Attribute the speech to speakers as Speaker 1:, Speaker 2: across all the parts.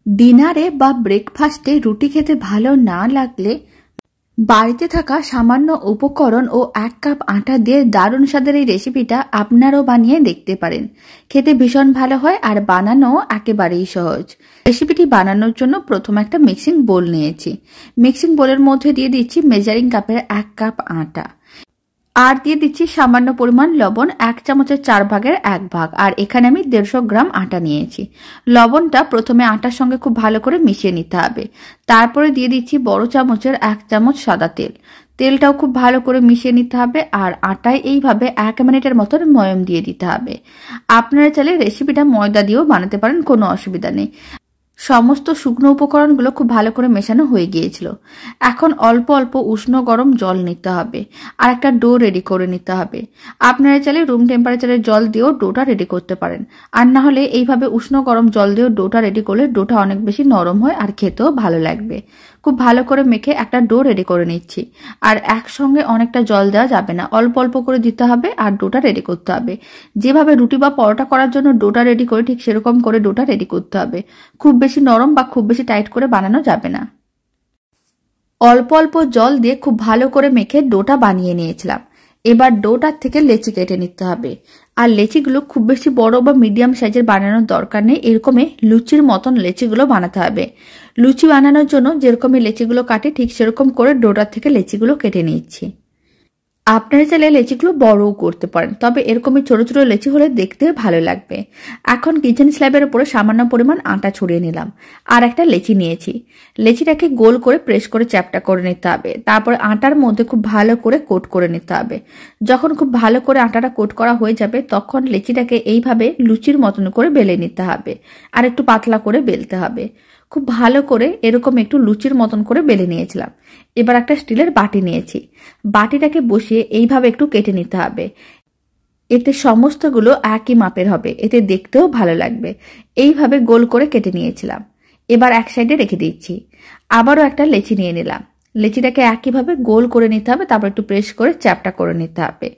Speaker 1: ডিনারে বা ব্রেকফাস্টে রুটি খেতে ভালো না লাগলে বাড়িতে থাকা সামান্য উপকরণ ও 1 কাপ আটা দিয়ে দারুণ স্বাদের এই রেসিপিটা আপনারাও বানিয়ে দেখতে পারেন। খেতে ভীষণ ভালো হয় আর বানানো একেবারেই সহজ। রেসিপিটি বানানোর জন্য প্রথমে একটা মিক্সিং বোল নিয়েছি। মিক্সিং বোলের মধ্যে দিয়ে দিচ্ছি মেজারিং কাপের 1 কাপ আটা, আর দিয়ে দিচ্ছি সামান্য পরিমাণ লবণ, 1 চামচের 4 ভাগের 1 ভাগ। আর এখানে আমি 150 গ্রাম আটা নিয়েছি। লবণটা প্রথমে আটার সঙ্গে খুব ভালো করে মিশিয়ে নিতে হবে। তারপরে দিয়ে দিচ্ছি বড় চামচের 1 চামচ সাদা তেল। তেলটাও খুব ভালো করে মিশিয়ে নিতে হবে। আর আটায় এইভাবে 1 মিনিটের মতন ময়ম দিয়ে দিতে হবে। আপনারা চাইলে রেসিপিটা ময়দা দিয়েও বানাতে পারেন, কোনো অসুবিধা নেই। সমস্ত শুকনো উপকরণগুলো খুব ভালো করে মেশানো হয়ে গিয়েছিল। এখন অল্প অল্প উষ্ণ গরম জল নিতে হবে আর একটা ডো রেডি করে নিতে হবে। আপনারা চাইলে রুম টেম্পারেচারের জল দিয়েও ডোটা রেডি করতে পারেন, আর না হলে এইভাবে উষ্ণ গরম জল দিয়েও ডোটা রেডি করলে ডোটা অনেক বেশি নরম হয় আর খেতেও ভালো লাগবে। খুব ভালো করে মেখে একটা ডো রেডি করে নিচ্ছি। আর একসঙ্গে অনেকটা জল দেওয়া যাবে না, অল্প অল্প করে দিতে হবে আর ডোটা রেডি করতে হবে। যেভাবে রুটি বা পরোটা করার জন্য ডোটা রেডি করে ঠিক সেরকম করে ডোটা রেডি করতে হবে। খুব বেশি নরম বা খুব বেশি টাইট করে বানানো যাবে না। অল্প অল্প জল দিয়ে খুব ভালো করে মেখে ডোটা বানিয়ে নিয়েছিলাম। এবার ডোটার থেকে লেচি কেটে নিতে হবে। আর লেচিগুলো খুব বেশি বড় বা মিডিয়াম সাইজের বানানোর দরকার নেই, এরকমই লুচির মতন লেচিগুলো বানাতে হবে। লুচি বানানোর জন্য যেরকমই লেচিগুলো কাটে ঠিক সেরকম করে ডোটার থেকে লেচিগুলো কেটে নিচ্ছি। আপনারা চাইলে লেচিগুলো বড়ও করতে পারেন, তবে এরকমই ছোট ছোট লেচি হলে দেখতে ভালো লাগবে। এখন কিচেন স্ল্যাবের উপরে সামান্য পরিমাণ আটা ছড়িয়ে নিলাম আর একটা লেচি নিয়েছি। লেচিটাকে গোল করে প্রেস করে চ্যাপটা করে নিতে হবে। তারপরে আটার মধ্যে খুব ভালো করে কোট করে নিতে হবে। যখন খুব ভালো করে আটাটা কোট করা হয়ে যাবে তখন লেচিটাকে এইভাবে লুচির মতন করে বেলে নিতে হবে আর একটু পাতলা করে বেলতে হবে। খুব ভালো করে এরকম একটু লুচির মতন করে বেলে নিয়েছিলাম। এবার একটা স্টিলের বাটি নিয়েছি। বাটিটাকে বসিয়ে এইভাবে একটু কেটে নিতে হবে। এতে সমস্তগুলো একই মাপের হবে, এতে দেখতেও ভালো লাগবে। এইভাবে গোল করে কেটে নিয়েছিলাম। এবার এক সাইডে রেখে দিচ্ছি। আবারও একটা লেচি নিয়ে নিলাম। লেচিটাকে একইভাবে গোল করে নিতে হবে, তারপর একটু প্রেস করে চ্যাপটা করে নিতে হবে।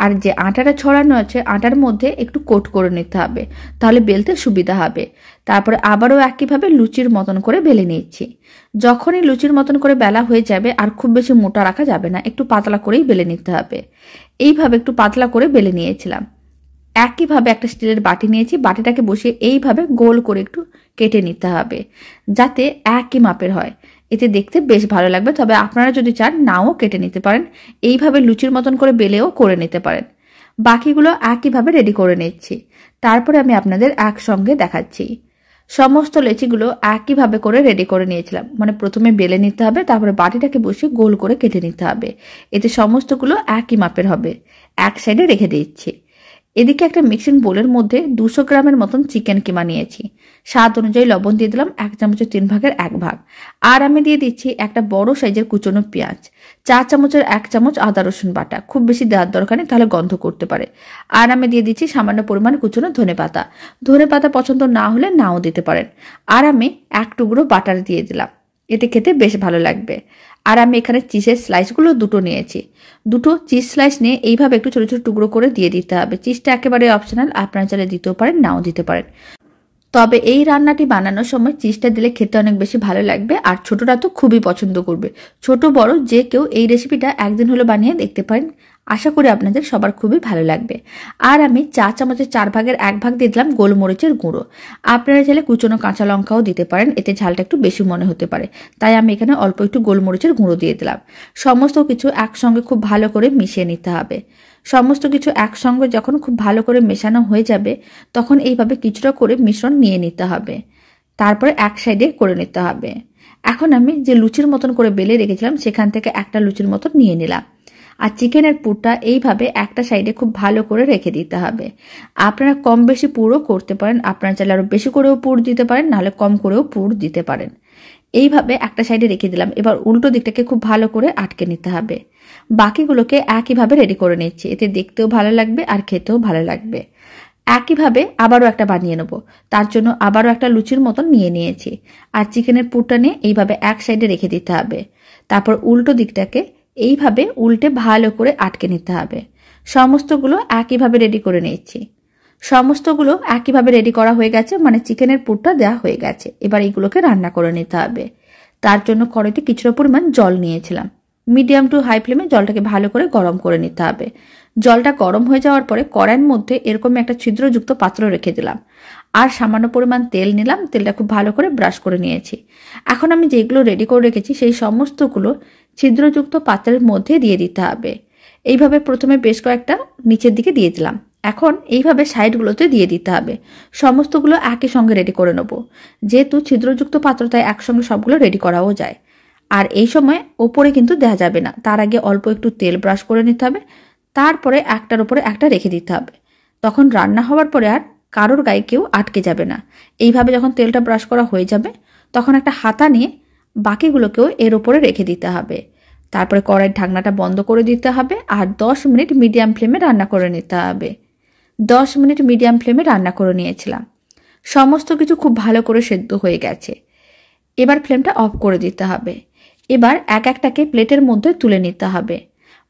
Speaker 1: আর যে আটাটা ছড়ানো আছে আটার মধ্যে একটু কোট করে নিতে হবে, তাহলে বেলতে সুবিধা হবে। তারপরে আবারও একইভাবে লুচির মতন করে বেলে নিচ্ছি। যখনই লুচির মতন করে বেলা হয়ে যাবে আর খুব বেশি মোটা রাখা যাবে না, একটু পাতলা করেই বেলে নিতে হবে। এইভাবে একটু পাতলা করে বেলে নিয়েছিলাম। একইভাবে একটা স্টিলের বাটি নিয়েছি। বাটিটাকে বসিয়ে এইভাবে গোল করে একটু কেটে নিতে হবে যাতে একই মাপের হয়, এতে দেখতে বেশ ভালো লাগবে। তবে আপনারা যদি চান নাও কেটে নিতে পারেন, এইভাবে লুচির মতন করে বেলেও করে নিতে পারেন। বাকিগুলো একইভাবে রেডি করে নিচ্ছি। তারপরে আমি আপনাদের একসঙ্গে দেখাচ্ছি। সমস্ত লেচিগুলো একইভাবে করে রেডি করে নিয়েছিলাম, মানে প্রথমে বেলে নিতে হবে, তারপরে বাটিটাকে বসিয়ে গোল করে কেটে নিতে হবে। এতে সমস্তগুলো একই মাপের হবে। এক সাইডে রেখে দিচ্ছি। এদিকে একটা মিক্সিং বোলের মধ্যে 200 গ্রামের মতন চিকেন কিমা নিয়েছি। স্বাদ অনুযায়ী লবণ দিয়ে দিলাম 1 চামচের 3 ভাগের 1 ভাগ। আর আমি দিয়ে দিচ্ছি একটা বড় সাইজের কুচনো পেঁয়াজ, 4 চামচের 1 চামচ আদা রসুন বাটা, খুব বেশি দেওয়ার দরকার নেই, তাহলে গন্ধ করতে পারে। আর আমি দিয়ে দিচ্ছি সামান্য পরিমাণ কুচনো ধনেপাতা। ধনেপাতা পছন্দ না হলে নাও দিতে পারেন। আর আমি 1 টুকরো বাটার দিয়ে দিলাম, এতে খেতে বেশ ভালো লাগবে। আর আমি এখানে চিজের স্লাইসগুলো 2টো নিয়েছি। 2টো চিজ স্লাইস নিয়ে এইভাবে একটু ছোট ছোট টুকরো করে দিয়ে দিতে হবে। চিজটা একেবারে অপশনাল, আপনারা চাইলে দিতেও পারেন নাও দিতে পারেন। তবে এই রান্নাটি বানানোর সময় চিজটা দিলে খেতে অনেক বেশি ভালো লাগবে, আর ছোটরা তো খুবই পছন্দ করবে। ছোট বড় যে কেউ এই রেসিপিটা একদিন হলো বানিয়ে দেখতে পারেন। আশা করি আপনাদের সবার খুবই ভালো লাগবে। আর আমি 4 চামচের 4 ভাগের 1 ভাগ দিয়ে দিলাম গোলমরিচের গুঁড়ো। আপনারা চাইলে কুচনো কাঁচা লঙ্কাও দিতে পারেন, এতে ঝালটা একটু বেশি মনে হতে পারে, তাই আমি এখানে অল্প একটু গোলমরিচের গুঁড়ো দিয়ে দিলাম। সমস্ত কিছু একসঙ্গে খুব ভালো করে মিশিয়ে নিতে হবে। সমস্ত কিছু একসঙ্গে যখন খুব ভালো করে মেশানো হয়ে যাবে তখন এইভাবে কিছুটা করে মিশ্রণ নিয়ে নিতে হবে। তারপরে এক সাইডে করে নিতে হবে। এখন আমি যে লুচির মতন করে বেলে রেখেছিলাম সেখান থেকে একটা লুচির মতন নিয়ে নিলাম। আর চিকেনের পুরটা এইভাবে একটা সাইডে খুব ভালো করে রেখে দিতে হবে। আপনারা কম বেশি পুরও করতে পারেন, আপনারা চাইলে আরো বেশি করেও পুর দিতে পারেন, নাহলে কম করেও পুর দিতে পারেন। এইভাবে একটা সাইডে রেখে দিলাম। এবার উল্টো দিকটাকে খুব ভালো করে আটকে নিতে হবে। বাকিগুলোকে একইভাবে রেডি করে নিচ্ছি, এতে দেখতেও ভালো লাগবে আর খেতেও ভালো লাগবে। একইভাবে আবারও একটা বানিয়ে নেব, তার জন্য আবারও একটা লুচির মতন নিয়ে নিয়েছি। আর চিকেনের পুরটা নিয়ে এইভাবে এক সাইডে রেখে দিতে হবে। তারপর উল্টো দিকটাকে এইভাবে উল্টে ভালো করে আটকে নিতে হবে। সমস্তগুলো একইভাবে রেডি করে নিচ্ছি। সমস্তগুলো একইভাবে রেডি করা হয়ে গেছে, মানে চিকেনের পুরটা দেওয়া হয়ে গেছে। এবার এইগুলোকে রান্না করে নিতে হবে। তার জন্য কড়াইতে কিছুটা পরিমাণ জল নিয়েছিলাম। মিডিয়াম টু হাই ফ্লেমে জলটাকে ভালো করে গরম করে নিতে হবে। জলটা গরম হয়ে যাওয়ার পরে কড়াইয়ের মধ্যে এরকম একটা ছিদ্রযুক্ত পাত্র রেখে দিলাম, আর সামান্য পরিমাণ তেল নিলাম। তেলটা খুব ভালো করে ব্রাশ করে নিয়েছি। এখন আমি যেগুলো রেডি করে রেখেছি সেই সমস্তগুলো ছিদ্রযুক্ত পাত্রের মধ্যে দিয়ে দিতে হবে। এইভাবে প্রথমে বেশ কয়েকটা নিচের দিকে দিয়ে দিলাম। এখন এইভাবে সাইডগুলোতে দিয়ে দিতে হবে। সমস্তগুলো একই সঙ্গে রেডি করে নেব। যেহেতু ছিদ্রযুক্ত পাত্র, তাই একসঙ্গে সবগুলো রেডি করাও যায়। আর এই সময় ওপরে কিন্তু দেওয়া যাবে না, তার আগে অল্প একটু তেল ব্রাশ করে নিতে হবে। তারপরে একটার উপরে একটা রেখে দিতে হবে। তখন রান্না হওয়ার পরে আর কারোর গায়ে কেউ আটকে যাবে না। এইভাবে যখন তেলটা ব্রাশ করা হয়ে যাবে, তখন একটা হাতা নিয়ে বাকিগুলোকেও এর উপরে রেখে দিতে হবে। তারপরে কড়াইয়ের ঢাকনাটা বন্ধ করে দিতে হবে, আর 10 মিনিট মিডিয়াম ফ্লেমে রান্না করে নিতে হবে। 10 মিনিট মিডিয়াম ফ্লেমে রান্না করে নিয়েছিলাম। সমস্ত কিছু খুব ভালো করে সেদ্ধ হয়ে গেছে। এবার ফ্লেমটা অফ করে দিতে হবে। এবার এক একটাকে প্লেটের মধ্যে তুলে নিতে হবে।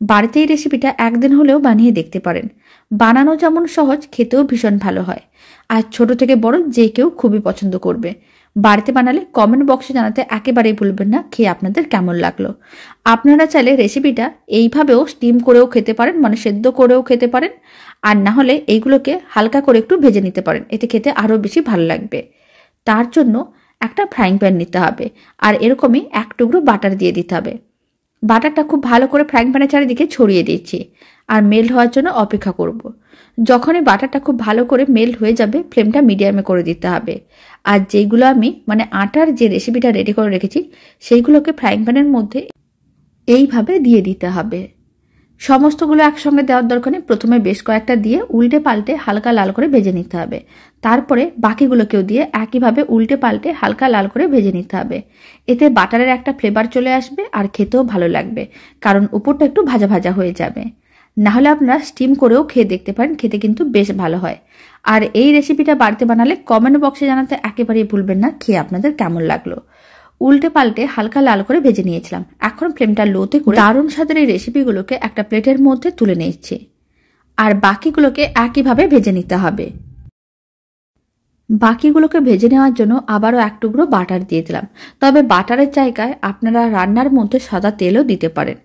Speaker 1: বাড়িতে এই রেসিপিটা একদিন হলেও বানিয়ে দেখতে পারেন। বানানো যেমন সহজ, খেতেও ভীষণ ভালো হয়। আর ছোট থেকে বড় যে কেউ খুবই পছন্দ করবে। বাড়িতে বানালে কমেন্ট বক্সে জানাতে একেবারেই ভুলবেন না খেয়ে আপনাদের কেমন লাগলো। আপনারা চাইলে রেসিপিটা এইভাবেও স্টিম করেও খেতে পারেন, মানে সেদ্ধ করেও খেতে পারেন। আর না হলে এইগুলোকে হালকা করে একটু ভেজে নিতে পারেন, এতে খেতে আরও বেশি ভালো লাগবে। তার জন্য একটা ফ্রাইং প্যান নিতে হবে, আর এরকমই এক টুকরো বাটার দিয়ে দিতে হবে। বাটারটা খুব ভালো করে ফ্রাইং প্যানের চারিদিকে ছড়িয়ে দিচ্ছি, আর মেল্ট হওয়ার জন্য অপেক্ষা করব। যখনই বাটারটা খুব ভালো করে মেল্ট হয়ে যাবে, ফ্লেমটা মিডিয়ামে করে দিতে হবে। আর যেইগুলো আমি আটার যে রেসিপিটা রেডি করে রেখেছি, সেইগুলোকে ফ্রাইং প্যানের মধ্যে এইভাবে দিয়ে দিতে হবে। সমস্তগুলো একসঙ্গে দেওয়ার দরকার নেই। প্রথমে বেশ কয়েকটা দিয়ে উল্টে পাল্টে হালকা লাল করে ভেজে নিতে হবে। তারপরে বাকিগুলোকেও দিয়ে একইভাবে উল্টে পাল্টে হালকা লাল করে ভেজে নিতে হবে। এতে বাটারের একটা ফ্লেভার চলে আসবে, আর খেতেও ভালো লাগবে, কারণ উপরটা একটু ভাজা ভাজা হয়ে যাবে। না হলে আপনারা স্টিম করেও খেয়ে দেখতে পারেন, খেতে কিন্তু বেশ ভালো হয়। আর এই রেসিপিটা বাড়িতে বানালে কমেন্ট বক্সে জানাতে একেবারেই ভুলবেন না খেয়ে আপনাদের কেমন লাগলো। উল্টে পাল্টে হালকা লাল করে ভেজে নিয়েছিলাম। এখন ফ্লেমটা লোতে করে দারুণ স্বাদের এই রেসিপিগুলোকে একটা প্লেটের মধ্যে তুলে নিচ্ছি, আর বাকিগুলোকে একইভাবে ভেজে নিতে হবে। বাকিগুলোকে ভেজে নেওয়ার জন্য আবারও এক টুকরো বাটার দিয়ে দিলাম। তবে বাটারের জায়গায় আপনারা রান্নার মধ্যে সাদা তেলও দিতে পারেন।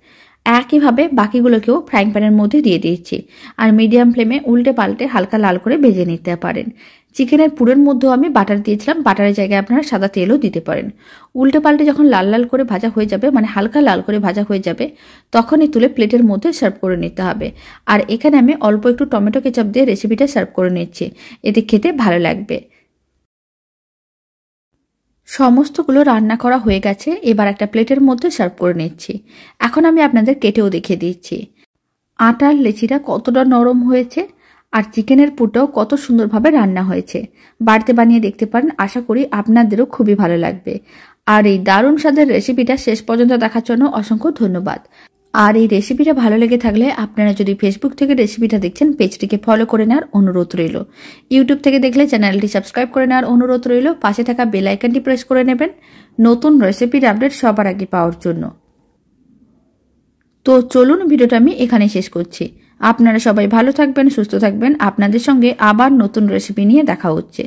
Speaker 1: একইভাবে বাকিগুলোকেও ফ্রাইং প্যানের মধ্যে দিয়ে দিয়েছি, আর মিডিয়াম ফ্লেমে উল্টে পাল্টে হালকা লাল করে ভেজে নিতে পারেন। চিকেনের পুরের মধ্যেও আমি বাটার দিয়েছিলাম, বাটারের জায়গায় আপনারা সাদা তেলও দিতে পারেন। উল্টে পাল্টে যখন লাল লাল করে ভাজা হয়ে যাবে, মানে হালকা লাল করে ভাজা হয়ে যাবে, তখনই তুলে প্লেটের মধ্যে সার্ভ করে নিতে হবে। আর এখানে আমি অল্প একটু টমেটো কেচাপ দিয়ে রেসিপিটা সার্ভ করে নিচ্ছি, এতে খেতে ভালো লাগবে। সমস্তগুলো রান্না করা হয়ে গেছে। এবার একটা প্লেটের মধ্যে সার্ভ করে নিচ্ছি। এখন আমি আপনাদের কেটেও দেখিয়ে দিচ্ছি আটার লেচিটা কতটা নরম হয়েছে, আর চিকেনের পুরটাও কত সুন্দরভাবে রান্না হয়েছে। বাড়িতে বানিয়ে দেখতে পারেন, আশা করি আপনাদেরও খুবই ভালো লাগবে। আর এই দারুণ স্বাদের রেসিপিটা শেষ পর্যন্ত দেখার জন্য অসংখ্য ধন্যবাদ। আর এই রেসিপিটা ভালো লেগে থাকলে আপনারা যদি ফেসবুক থেকে রেসিপিটা দেখছেন, পেজটিকে ফলো করে নেওয়ার অনুরোধ রইল। ইউটিউব থেকে দেখলে চ্যানেলটি সাবস্ক্রাইব করে নেওয়ার অনুরোধ রইল। পাশে থাকা বেল আইকনটি প্রেস করে নেবেন নতুন রেসিপির আপডেট সবার আগে পাওয়ার জন্য। তো চলুন, ভিডিওটা আমি এখানে শেষ করছি। আপনারা সবাই ভালো থাকবেন, সুস্থ থাকবেন। আপনাদের সঙ্গে আবার নতুন রেসিপি নিয়ে দেখা হচ্ছে।